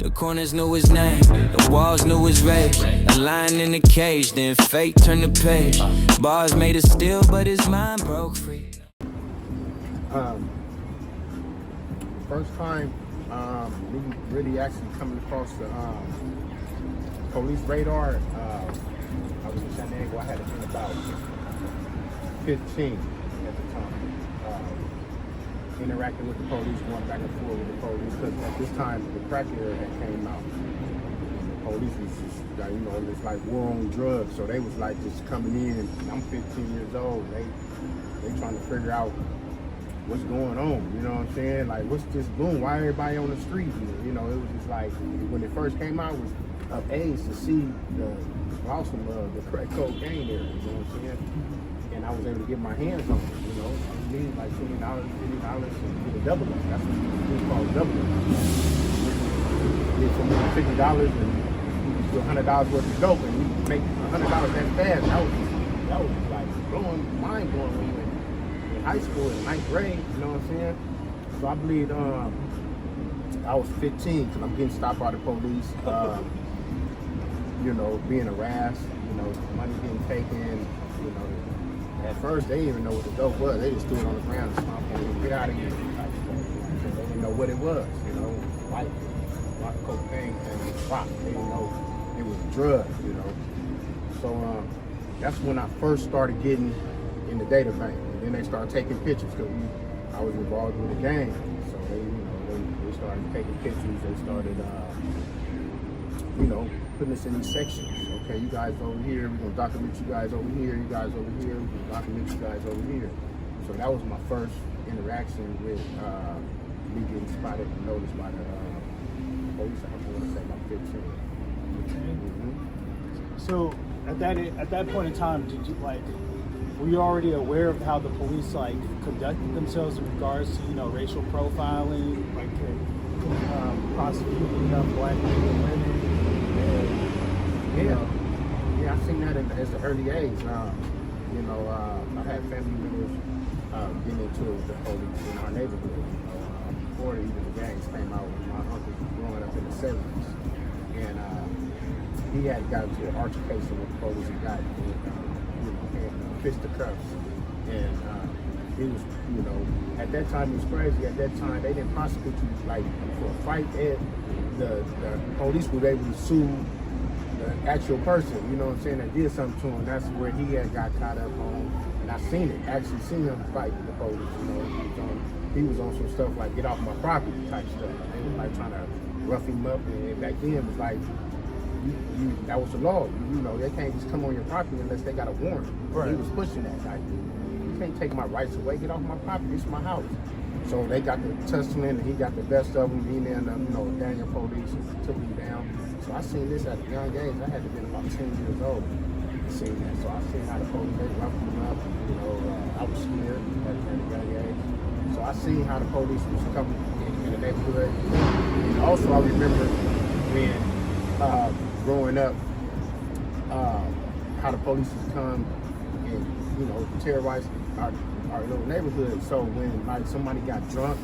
The corners knew his name, the walls knew his rage. A lion in the cage, then fate turned the page. Bars made of steel, but his mind broke free. First time really actually coming across the police radar, I was in San Diego. I had to been about 15 at the time. Interacting with the police, going back and forth with the police, because at this time the crack era had came out. The police was just, it's like war on drugs, so they was like just coming in. I'm 15 years old. They trying to figure out what's going on, you know what I'm saying? Like, what's this boom? Why everybody on the street? You know, it was just like, when it first came out, it was of age to see the awesome the crack cocaine there, you know what I'm saying? And I was able to get my hands on it, you know. I needed like $20, $50 and get a double up. That's what we call double up. Get someone $50 and you do $100 worth of dope and you make $100 that fast. That was like mind blowing when you in high school in 9th grade, you know what I'm saying? So I believe I was 15 because I'm getting stopped by the police, you know, being harassed, you know, money being taken, you know. At first, they didn't even know what the dope was. They just threw it on the ground and stomped on it. Get out of here. They didn't know what it was, you know. Like cocaine and rock. They didn't know it was drugs, you know. So that's when I first started getting in the data bank. And then they started taking pictures because I was involved with the gang. So they started taking pictures. They started, putting us in these sections. Okay, you guys over here, we're gonna document you guys over here, you guys over here, we're gonna document you guys over here. So that was my first interaction with me getting spotted and noticed by the police. I want to say about 15. Mm-hmm. So at that point in time, did you were you already aware of how the police conducted themselves in regards to racial profiling, prosecuting young black men and women? Yeah, I seen that at an early age. I had family members getting into it with the police in our neighborhood. Before even the gangs came out, my uncle was growing up in the 70s. And he had got into an altercation with the police and got fisticuffs. And it was, at that time it was crazy. At that time they didn't prosecute you for a fight. The police was able to sue the actual person, you know what I'm saying, that did something to him. That's where he had got caught up on. And I seen it, actually seen him fight the police, He was on some stuff like get off my property type stuff. They were trying to rough him up, and back then it was that was the law. They can't just come on your property unless they got a warrant. Right. He was pushing that you can't take my rights away, get off my property, it's my house. So they got the tussling, and he got the best of them. He ended up, Daniel police took me down. So I seen this at a young age. I had to be about 10 years old. Seen that. So I seen how the police, they roughed him up. I was scared at a young age. So I seen how the police was coming in the neighborhood. And also I remember when growing up, how the police would come and, terrorize our little neighborhood. So when somebody got drunk,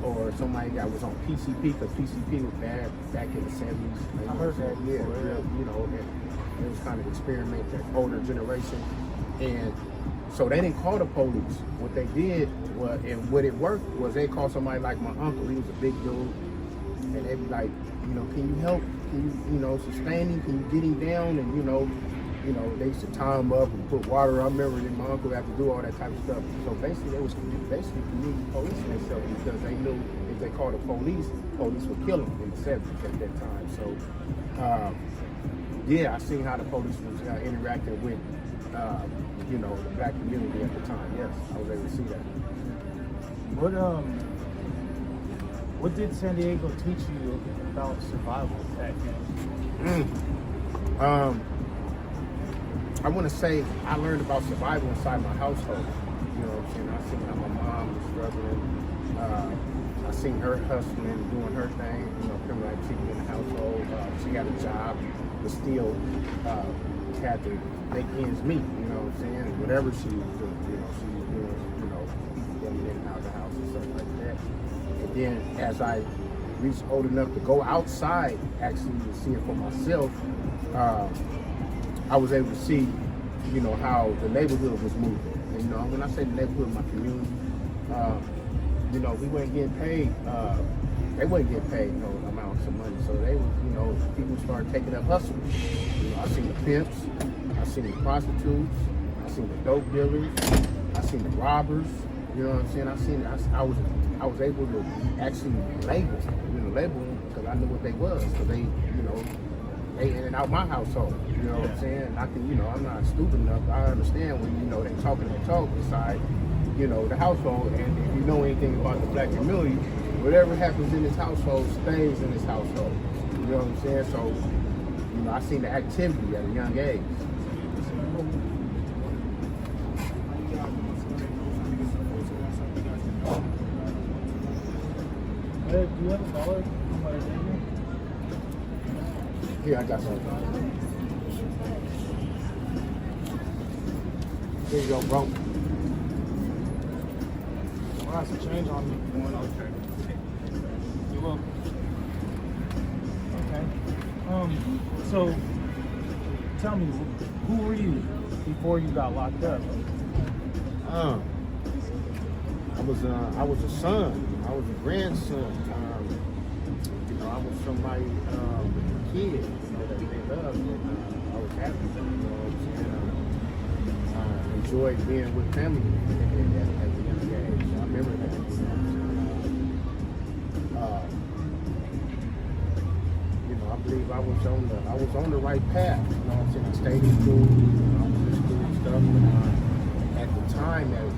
or somebody that was on PCP, because PCP was bad back in the 70s. I heard that. Yeah, it was kind of experiment, that older generation. And so they didn't call the police. What they did was, and what it worked was they called somebody like my uncle. He was a big dude. And they'd be like, can you help? Can you, sustain him? Can you get him down? And, they used to tie him up and put water. I remember that my uncle had to do all that type of stuff. So basically, they was community policing themselves because they knew if they called the police would kill them in the 70s at that time. So, I seen how the police was interacting with, the black community at the time. Yes, I was able to see that. What did San Diego teach you about survival back then? I want to say I learned about survival inside my household. You know what I'm saying? I seen how my mom was struggling. I seen her hustling, doing her thing, criminal activity in the household. She had a job, but still had to make ends meet, you know what I'm saying? Whatever she was doing, she was doing, people getting in and out of the house and stuff like that. And then as I reached old enough to go outside actually to see it for myself, I was able to see, you know, how the neighborhood was moving. And, you know, when I say the neighborhood, my community, you know, we weren't getting paid. They wasn't getting paid no amounts of money. So they was, you know, people started taking up hustles. You know, I seen the pimps, I seen the prostitutes, I seen the dope dealers, I seen the robbers. You know what I'm saying? I was able to actually label them because I knew what they was. Because they, you know, they in and out my household. You know what I'm saying? I can, you know, I'm not stupid enough. I understand when, you know, they talking their talk inside, you know, the household. And if you know anything about the black community, whatever happens in this household stays in this household. You know what I'm saying? So, you know, I seen the activity at a young age. Do you have a dollar? Here, I got some. Here you go, bro. I have some change on me. You will. Okay. So tell me, who were you before you got locked up? I was a son. I was a grandson. You know, I was somebody, a kid, you know, that they loved, and I was happy. You know what I'm saying? I enjoyed being with family at a young age. I remember that. You know, I believe I was on the right path. You know what I'm saying? I stayed in school, I was in school and stuff. But, at the time that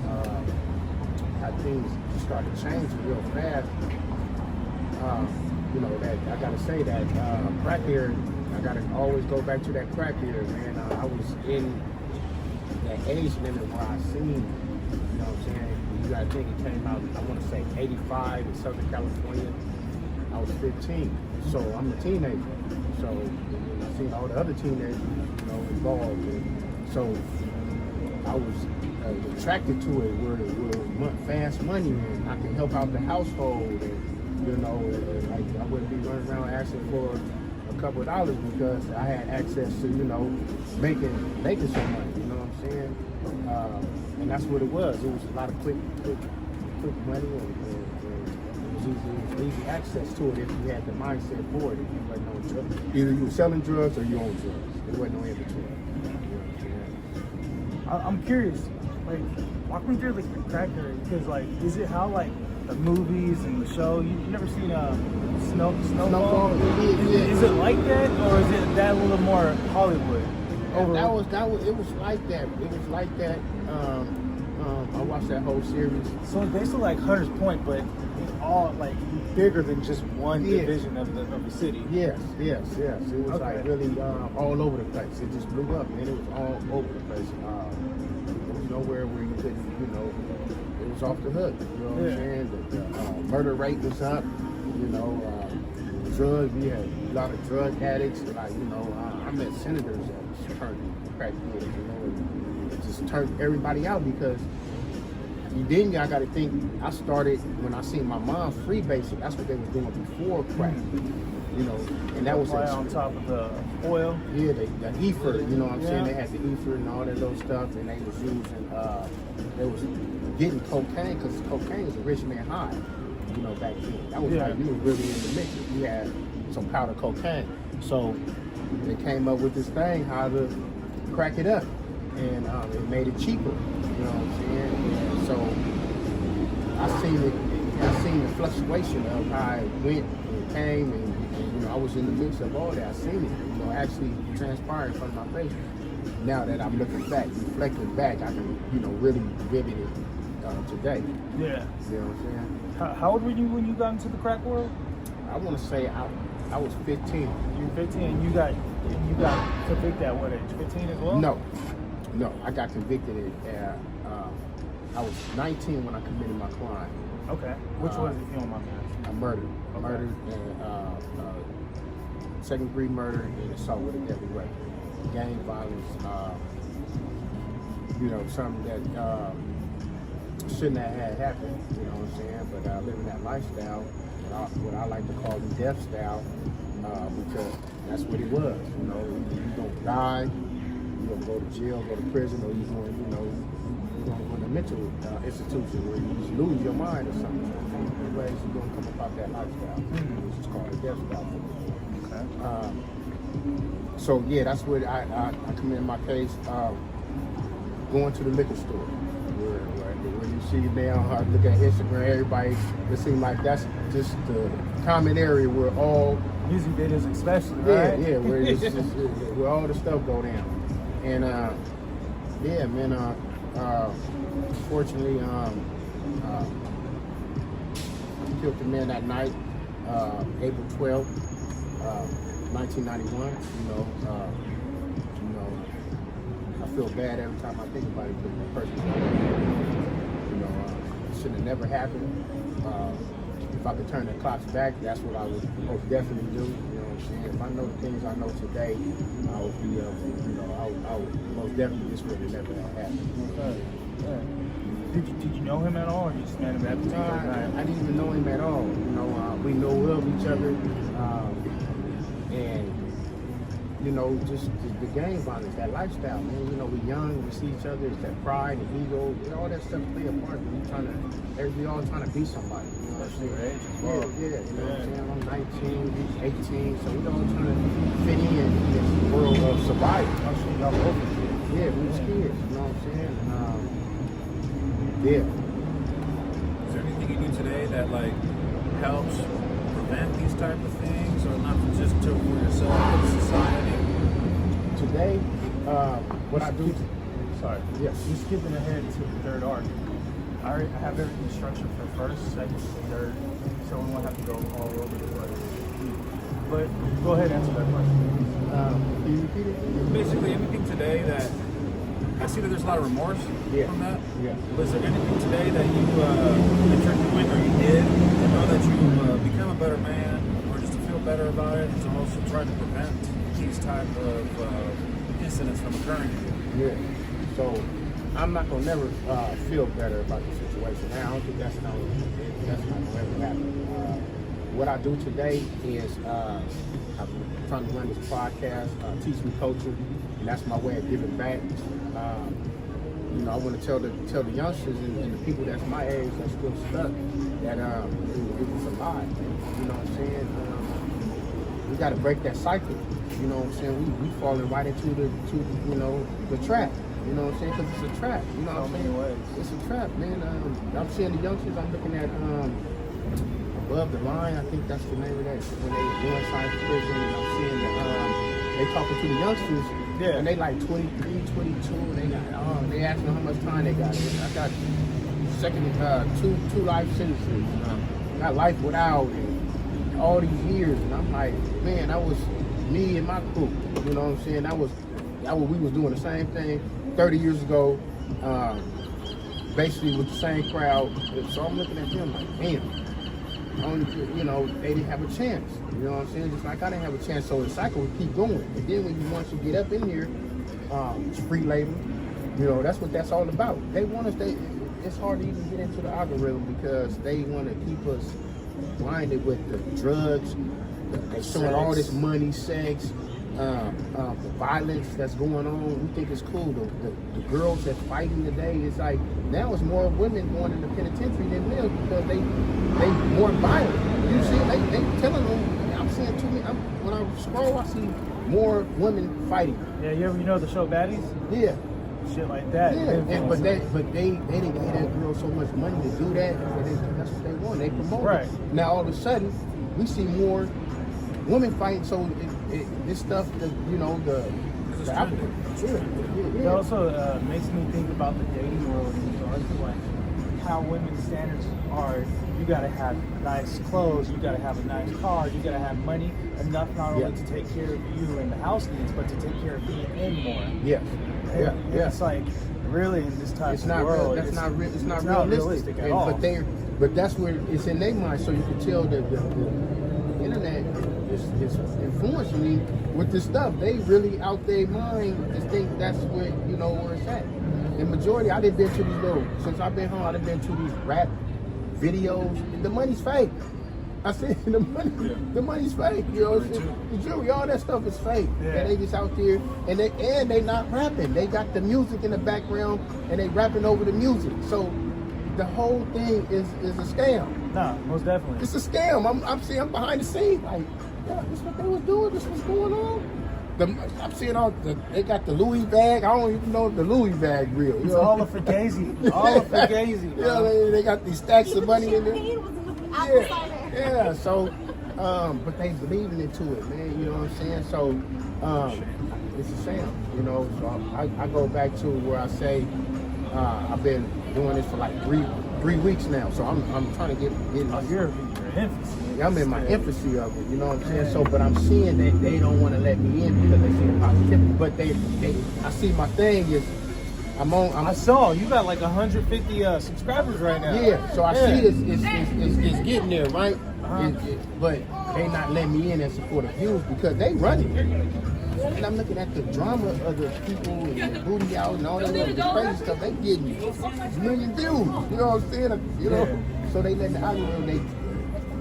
how things started changing real fast, you know, that I gotta say that crack era, I gotta always go back to that crack era, man. I was in that age limit where I seen, you know what I'm saying? You gotta think it came out, I wanna say 85 in Southern California. I was 15, so I'm a teenager. So I seen all the other teenagers, you know, involved. And so I was attracted to it where fast money and I can help out the household, and you know, like I wouldn't be running around asking for a couple of dollars because I had access to, you know, making some money. You know what I'm saying? And that's what it was. It was a lot of quick money, and it was easy access to it if you had the mindset for it. If you wasn't on drugs, either you were selling drugs or you owned drugs. There wasn't no in between. I'm curious, like, walk me through like the crack area, because like, is it how like the movies and the show? You never seen Snowfall? Is it like that, or is it that a little more Hollywood? It was like that. It was like that. I watched that whole series. So it's basically like Hunter's Point, but it's all like bigger than just one division of the city. Yes. It was like really all over the place. It just blew up, and it was all over the place. There was nowhere where you couldn't, you know, it was off the hook. You know what I'm saying? The murder rate was up. You know, drugs. We had a lot of drug addicts. Like, you know, I met senators that turned crackheads. You know, it just turned everybody out because. Then I got to think. I started when I seen my mom freebase it. That's what they was doing before crack, you know, and that was on top of the oil. Yeah, the ether. You know what I'm saying? They had the ether and all that little stuff, and they was using. They was getting cocaine because cocaine is a rich man high. You know, back then that was like you were really in the mix. You had some powder cocaine, so they came up with this thing how to crack it up, and it made it cheaper. You know what I'm saying? And so I seen the fluctuation of how it went and came, and you know, I was in the mix of all that. I seen it, you know, actually transpire in front of my face. Now that I'm looking back, reflecting back, I can, you know, really vivid it today. Yeah. You know what I'm saying? How old were you when you got into the crack world? I want to say I was 15. You were 15, and you got convicted at what age? 15 as well? No, I got convicted at, I was 19 when I committed my crime. Okay. Which was it, if you don't mind me asking? I murdered. Okay. Murdered and second-degree murder and assault with a deadly weapon. Gang violence, you know, something that shouldn't have had happened, you know what I'm saying? But living that lifestyle, what I like to call the death style, because that's what it was. You know, you don't die, you don't go to jail, go to prison, or you going, you know, you're going to go to a mental institution where you just lose your mind or something. Anyways, you're going to come about that lifestyle, which is called a death style. Okay. So yeah, that's what I come in my case. Going to the liquor store, where you see now, look at Instagram, everybody, it seems like that's just the common area where all music videos especially, right? Yeah, where it's just, where all the stuff go down. And yeah, man, fortunately, killed the man that night, April 12th, 1991. You know, I feel bad every time I think about it because that person, it shouldn't have never happened. If I could turn the clocks back, that's what I would most definitely do. You know what I'm saying? If I know the things I know today, I would be, I would most definitely, this would have never happened. Okay. Yeah. Did you know him at all, or you just met him at the time? I didn't even know him at all. You know, we know of each other, and you know, just the gang violence, that lifestyle, man. You know, we're young, we see each other, it's that pride, the ego, all that stuff play a part. We all trying to be somebody. You know what I'm saying? Right? Yeah. You know what I'm saying? I'm 19, he's 18, so we all trying to fit in this world of survival. Y'all both were kids. Yeah, we was kids. You know what I'm saying? Yeah. Is there anything you do today that like helps prevent these type of things, or not just for yourself, but society? Today, what I do. Sorry. Yes. Just skipping ahead to the third arc. I have everything structured for first, second, third, so we won't have to go all over the place. But go ahead and answer that question. Can you repeat it? Basically, anything today that I see that there's a lot of remorse from that. Yeah. Was there anything today that you that you're doing or you did to know that you become a better man, or just to feel better about it, and to also try to prevent these type of incidents from occurring? Yeah. So I'm not gonna never feel better about the situation. Now, I don't think that's not gonna ever happen. What I do today is I'm trying to run this podcast, teach me culture, and that's my way of giving back. You know, I want to tell the youngsters and the people that's my age that's still stuck that it was a lie. You know what I'm saying? We got to break that cycle. You know what I'm saying? We falling right into the trap. You know what I'm saying? Because it's a trap. You know what I'm saying? It's a trap, man. I'm seeing the youngsters. I'm looking at Above the Line. I think that's the name of that. When they go inside the prison, and I'm seeing they talking to the youngsters. Yeah. And they like 23, 22. They got they asking how much time they got. I got two life sentences. Got life without and all these years. And I'm like, man, that was me and my crew. You know what I'm saying? That was we was doing the same thing 30 years ago, basically with the same crowd. So I'm looking at them like, damn. You know, they didn't have a chance. You know what I'm saying? Just like I didn't have a chance. So the cycle would keep going. And then once you get up in here, it's free labor. You know, that's what that's all about. They want us. It's hard to even get into the algorithm because they want to keep us blinded with the drugs. They're showing all this money, sex, the violence that's going on. We think it's cool. The girls that's fighting today, it's like now it's more women going in the penitentiary than men because they more violent. You see, they telling them. I'm seeing too many. When I scroll, I see more women fighting. Yeah, you know the show Baddies? Yeah. Shit like that. Yeah, but they didn't give that girl so much money to do that. That's what they want. They promote right. it. Now all of a sudden, we see more women fighting. So this stuff, the algorithm. It also makes me think about the dating world in regards to like how women's standards are. You gotta have nice clothes, you gotta have a nice car, you gotta have money enough not only to take care of you and the house needs, but to take care of me and more. Yeah. It's like really in this type it's of not world. It's not realistic at all. But that's where it's in their mind. So you can tell that the internet is influencing me with this stuff. They really out their mind just think that's where where it's at. The majority, I done been to these since I've been home. I done been to these rap videos. The money's fake. I said the money's fake. You know, the jewelry, all that stuff is fake. Yeah. And they just out there, and they not rapping. They got the music in the background, and they rapping over the music. So the whole thing is a scam. Nah, most definitely. It's a scam. I'm behind the scenes, like, yeah, this what they was doing. This what's going on. I'm seeing they got the Louis bag. I don't even know if the Louis bag real. It's all a fugazi. All a fugazi. Yeah, they got these stacks of money in there. Yeah. Yeah, so, but they believing into it, man, you know what I'm saying? So, it's a sham, you know, so I go back to where I say, I've been doing this for like three weeks now, so I'm trying to get Oh, you're in your infancy. yeah, I'm in my infancy of it, you know what I'm saying? So, but I'm seeing that they don't want to let me in because they see the positivity, but I see my thing is, I saw you got like 150 subscribers right now. Yeah, so I see it's getting there, right? But they not letting me in and support the views because they running. And I'm looking at the drama of the people and the booty out and all that other crazy stuff. They getting a million views. You know what I'm saying? You know, so they let the algorithm, they,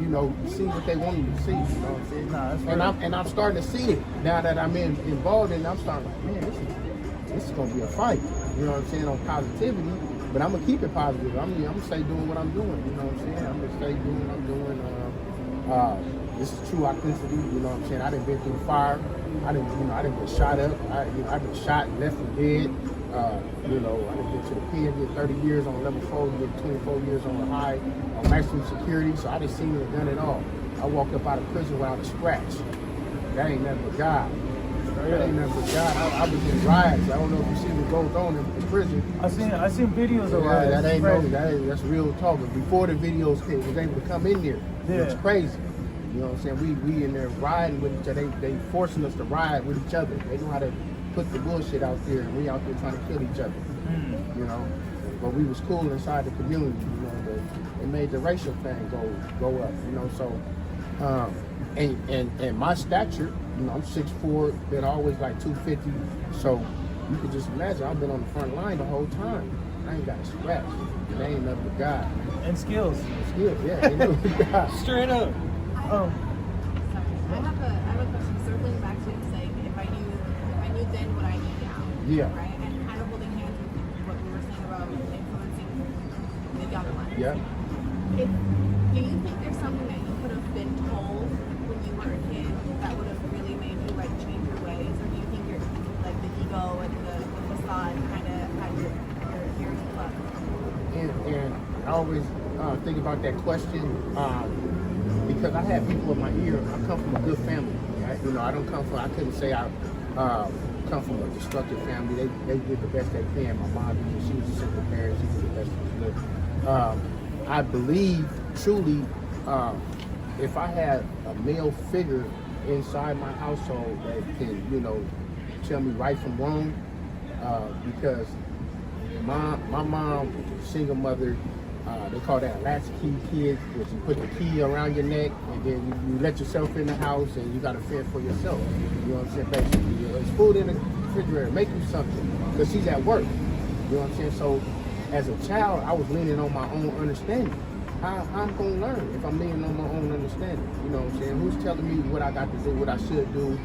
you know, see what they want you to see. You know what I'm saying? Nah, that's and I'm starting to see it now that I'm involved in it. I'm starting like, man, this is gonna be a fight. You know what I'm saying, on positivity, but I'm gonna keep it positive. I'm gonna stay doing what I'm doing. You know what I'm saying? I'm gonna stay doing what I'm doing. This is true authenticity. You know what I'm saying? I done been through fire. I didn't get shot up. I've been shot and left for dead. You know, I done been to the pen, did 30 years on level 4, did 24 years on the high, on maximum security. So I done seen it, done it all. I walked up out of prison without a scratch. That ain't nothing but God. That ain't nothing but God. I was in riots. I don't know if you see what goes on in prison. I seen videos of that. riots. That's real talk. Before the videos was able to come in there, it's crazy. You know what I'm saying? We in there riding with each other. They forcing us to ride with each other. They know how to put the bullshit out there, and we out there trying to kill each other. You know, but we was cool inside the community. You know, they made the racial thing go up. You know, so and my stature. You know, I'm 6'4", been always like 250. So you could just imagine I've been on the front line the whole time. I ain't got a scratch. It ain't nothing but God. And skills. Skills, yeah, ain't nothing but God. Straight up. Sorry. I have a question circling back to saying if I knew then what I knew now. Yeah. Right? And kind of holding hands with what we were saying about influencing the younger ones. Yeah. Do you think there's something that you could have been told when you were a kid that would have really made you like change your ways? Or do you think you're like the ego and the facade kind of had your ears plugged? And I always think about that question because I have people in my ear. I come from a good family. Right? You know, I couldn't say I come from a destructive family. They did the best they can. My mom, she was a single parent. She did the best she could. I believe truly if I had a male figure inside my household that can, you know, tell me right from wrong, because my mom, single mother, they call that latchkey kid, which you put the key around your neck and then you let yourself in the house and you got to fend for yourself. You know what I'm saying? Basically, there's food in the refrigerator, make you something, because she's at work. You know what I'm saying? So as a child, I was leaning on my own understanding. How I'm gonna learn if I'm leaning on my own understanding? You know what I'm saying? Who's telling me what I got to do, what I should do?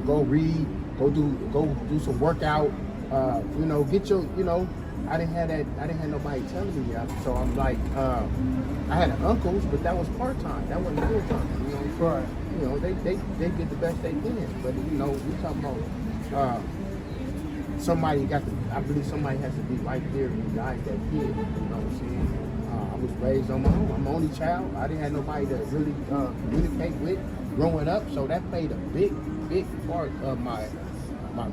Go read, go do some workout. You know, get your, you know. I didn't have nobody telling me that. So I'm like, I had uncles, but that was part time. That wasn't full time. You know, Right. You know, they did the best they can. But you know, we talking about somebody I believe somebody has to be right there and guide that kid. You know what I'm saying? I was raised on my own. I'm the only child. I didn't have nobody to really communicate with growing up. So that played a big part of my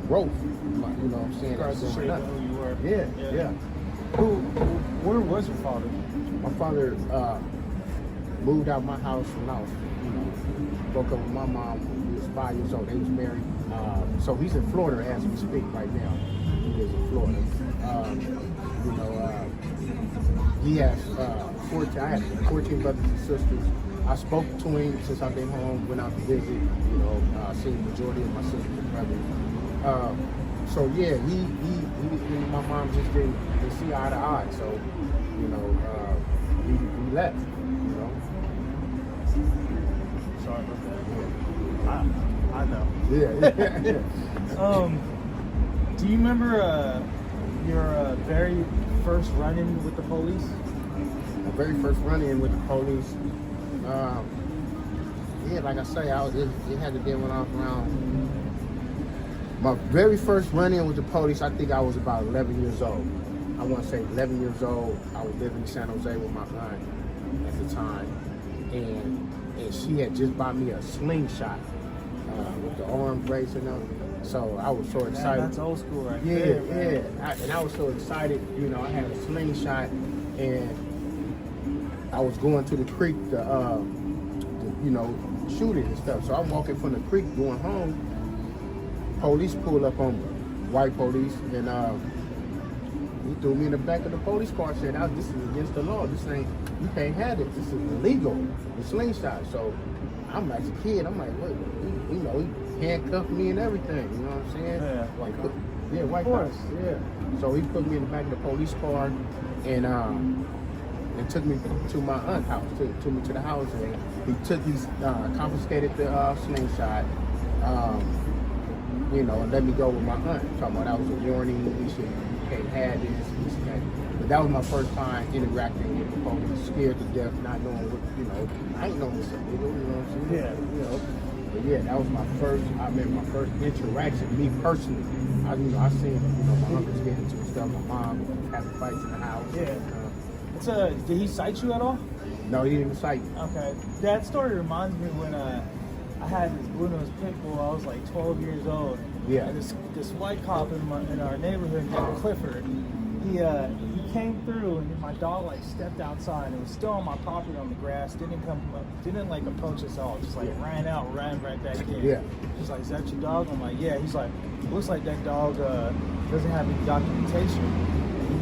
growth. You know what I'm saying? Growing up. Who you were. Yeah. Where was your father? My father moved out my house when I was, you know, broke up with my mom when he was 5 years old. They was married. So he's in Florida as we speak right now. He lives in Florida. You know, he has 14. I have 14 brothers and sisters. I spoke to him since I've been home, went out to visit. You know, seen the majority of my sisters and brothers. So yeah, he my mom just didn't see eye to eye. So, you know, we left. You know. sorry about that. I know. Yeah. Do you remember your very first run-in with the police? My very first run-in with the police. Yeah, like I say, it had to be went off around. My very first run-in with the police, I think I was about 11 years old. I want to say 11 years old. I was living in San Jose with my aunt at the time, and she had just bought me a slingshot with the arm brace and all. So I was so excited. Man, that's old school right there. Yeah. And I was so excited. You know, I had a slingshot, and I was going to the creek to you know, shoot it and stuff. So I'm walking from the creek going home. Police pulled up on me, white police, and he threw me in the back of the police car. Said, "This is against the law. This ain't. You can't have it. This is illegal. The slingshot." So I'm as a kid. I'm like, what? You know, he handcuffed me and everything. You know what I'm saying? Yeah, white cops. Yeah, white cops. Yeah. So he put me in the back of the police car, and took me to my aunt's house. Took me to the house, and he confiscated the slingshot. You know, and let me go with my aunt. Talking about that was a warning. You can't have this, that. But that was my first time interacting with the police, scared to death, not knowing what, you know, I ain't know this illegal, you know what I'm saying? Yeah. You know. But yeah, that was my first interaction, me personally. I seen, you know, my uncles getting into stuff, my mom having fights in the house. Yeah. Did he cite you at all? No, he didn't cite me. Okay. That story reminds me when I had this blue-nosed pit bull. I was like 12 years old. Yeah. And this white cop in our neighborhood named Clifford, he came through, and my dog like stepped outside and it was still on my property on the grass. Didn't like approach us all. Just like ran right back in. Yeah. He's like, "Is that your dog?" I'm like, "Yeah." He's like, "Looks like that dog doesn't have any documentation."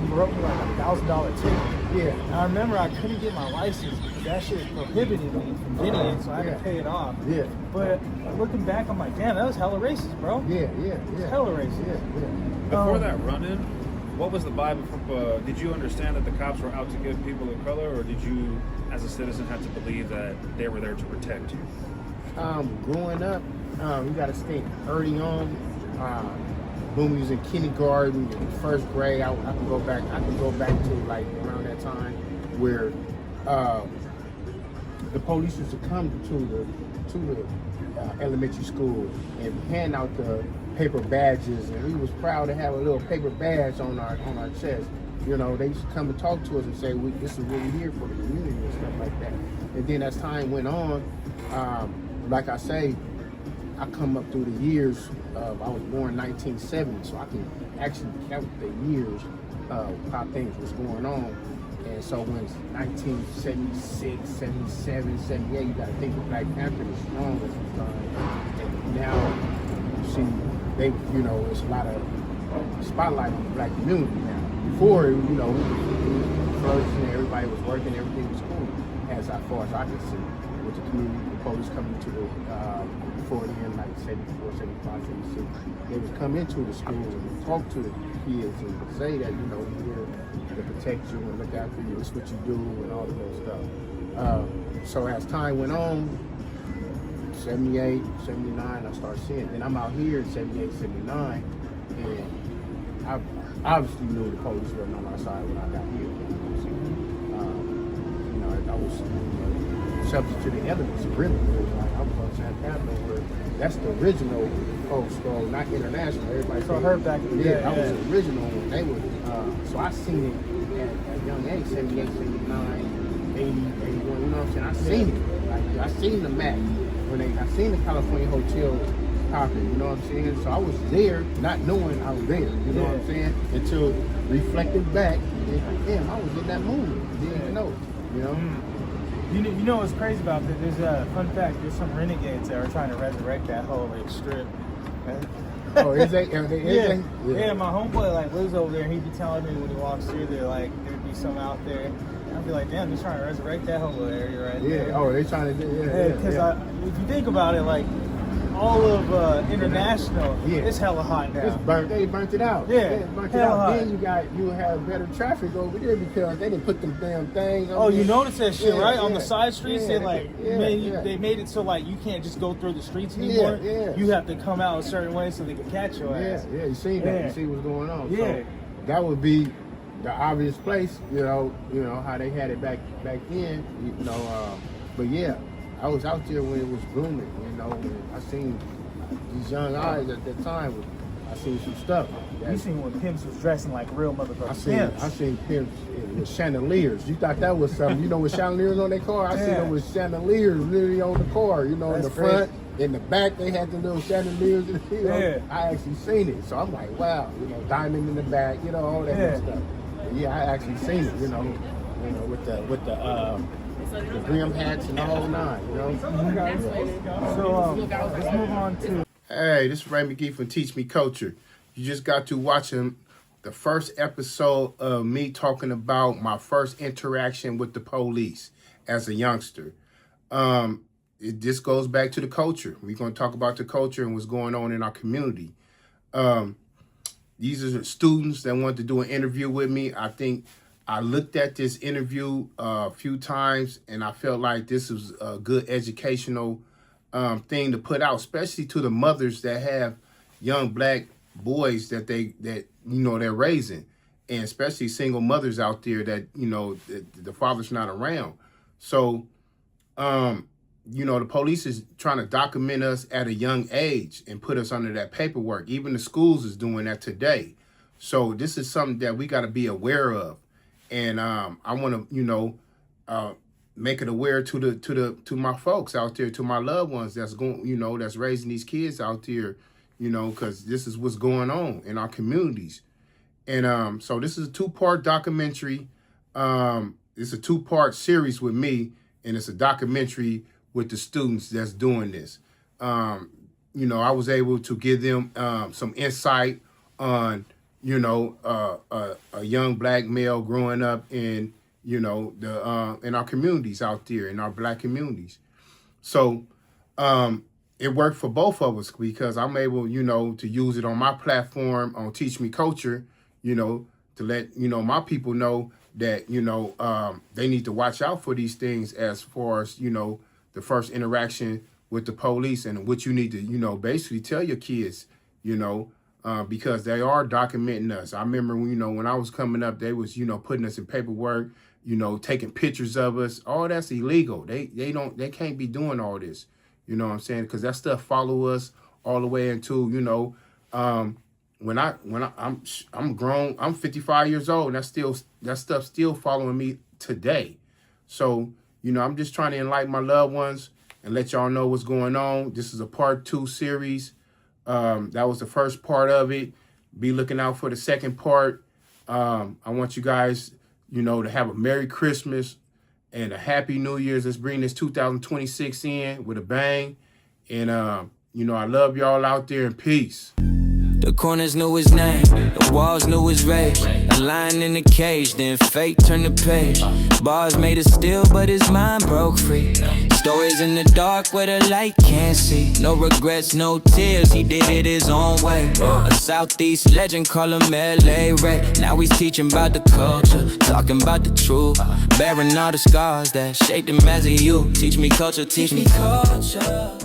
He wrote me like $1,000 ticket. Yeah. And I remember I couldn't get my license because that shit prohibited me from getting it, so I had to pay it off. Yeah. But looking back, I'm like, damn, that was hella racist, bro. Yeah. It's hella racist. Yeah. Before that run-in, what was the vibe? Did you understand that the cops were out to get people of color, or did you, as a citizen, have to believe that they were there to protect you? Growing up, you got to think early on. When we was in kindergarten, in first grade, I can go back to like around that time where the police used to come to the elementary school and hand out the paper badges, and we was proud to have a little paper badge on our chest. You know, they used to come and talk to us and say, "This is what we're here for, the community," and stuff like that. And then as time went on, like I say, I come up through the years. I was born in 1970, so I can actually count the years of how things was going on. And so when it's 1976, 77, 78, you got to think the Black Panther was strong at the time. And now, you see, it's a lot of spotlight on the black community now. Before, we were flourishing, everybody was working, everything was cool, as far as I could see. With the community, the police coming to the, before then, like 74, 75, 76, they would come into the schools and talk to the kids and say that, we're here to protect you and look after you, it's what you do and all of that stuff. So as time went on, 78, 79, I started seeing, and I'm out here in 78, 79, and I obviously knew the police weren't on our side when I got here. I was subject to the elements, really. Like, I was on San Pablo, where that's the original Cold Skull, not international. Everybody So her back in the day. I was the original when they were. So I seen it at a young age, 78, 79, 80, 81. You know what I'm saying? I seen it. Like, I seen the map I seen the California Hotel popping. You know what I'm saying? So I was there, not knowing I was there. You know what I'm saying? Until reflecting back, and damn, I was in that movement. Didn't even know. You know. You know what's crazy about that? There's a fun fact. There's some renegades that are trying to resurrect that whole strip. Oh, is they? Yeah, my homeboy lives over there. He'd be telling me when he walks through there, there'd be some out there. I'd be like, damn, they're trying to resurrect that whole area right there. Yeah. Oh, they're trying to do. Because if you think about it, all of international, Yeah. it's hella hot now. It's burnt. They burnt it out. Yeah, They burnt it hell out. hot. Then you have better traffic over there because they didn't put them damn things. Oh, you notice that shit, Yeah, right? On yeah, the side streets, yeah, they made it so like you can't just go through the streets anymore. Yeah. You have to come out a certain way so they can catch your Yeah, ass. yeah, you see that. Yeah. You see what's going on. Yeah. So that would be the obvious place, you know how they had it back then, but yeah, I was out there when it was booming, and I seen these young eyes at that time. I seen some stuff. You seen when pimps was dressing like real motherfuckers. I seen pimps with chandeliers. You thought that was something, with chandeliers on their car? I seen them with chandeliers literally on the car, in That's the crazy. front, in the back, they had the little chandeliers. Yeah. I actually seen it. So I'm like, wow, diamond in the back, all that good stuff. But yeah, I actually seen it, with the brim hats and the whole nine, So let's move on to. Hey, this is Ray McGee from Teach Me Culture. You just got to watching the first episode of me talking about my first interaction with the police as a youngster. This goes back to the culture. We're going to talk about the culture and what's going on in our community. These are the students that want to do an interview with me. I think I looked at this interview a few times and I felt like this was a good educational thing to put out, especially to the mothers that have young black boys that they're raising, and especially single mothers out there that the father's not around. So the police is trying to document us at a young age and put us under that paperwork. Even the schools is doing that today. So this is something that we got to be aware of, and I want to make it aware to my folks out there, to my loved ones that's going, that's raising these kids out there, because this is what's going on in our communities. And so this is a 2-part documentary. It's a 2-part series with me, and it's a documentary with the students that's doing this. I was able to give them some insight on, a young black male growing up in in our communities out there, in our black communities. So it worked for both of us because I'm able, to use it on my platform on Teach Me Culture, to let, my people know that, they need to watch out for these things as far as, the first interaction with the police, and what you need to, basically tell your kids, because they are documenting us. I remember, when I was coming up, they was, putting us in paperwork, taking pictures of us. All that's illegal. They can't be doing all this. You know what I'm saying? Because that stuff follow us all the way into, when I'm grown, I'm 55 years old, and that stuff still following me today. So, I'm just trying to enlighten my loved ones and let y'all know what's going on. This is a part 2 series. That was the first part of it. Be looking out for the second part. I want you guys, to have a Merry Christmas and a Happy New Year's. Let's bring this 2026 in with a bang. And, I love y'all out there, and peace. The corners knew his name, the walls knew his rage. A lion in the cage, then fate turned the page. Bars made of steel, but his mind broke free. Stories in the dark where the light can't see. No regrets, no tears, he did it his own way. A Southeast legend, call him L.A. Ray. Now he's teaching about the culture, talking about the truth. Bearing all the scars that shaped him as a youth. Teach me culture, teach me culture.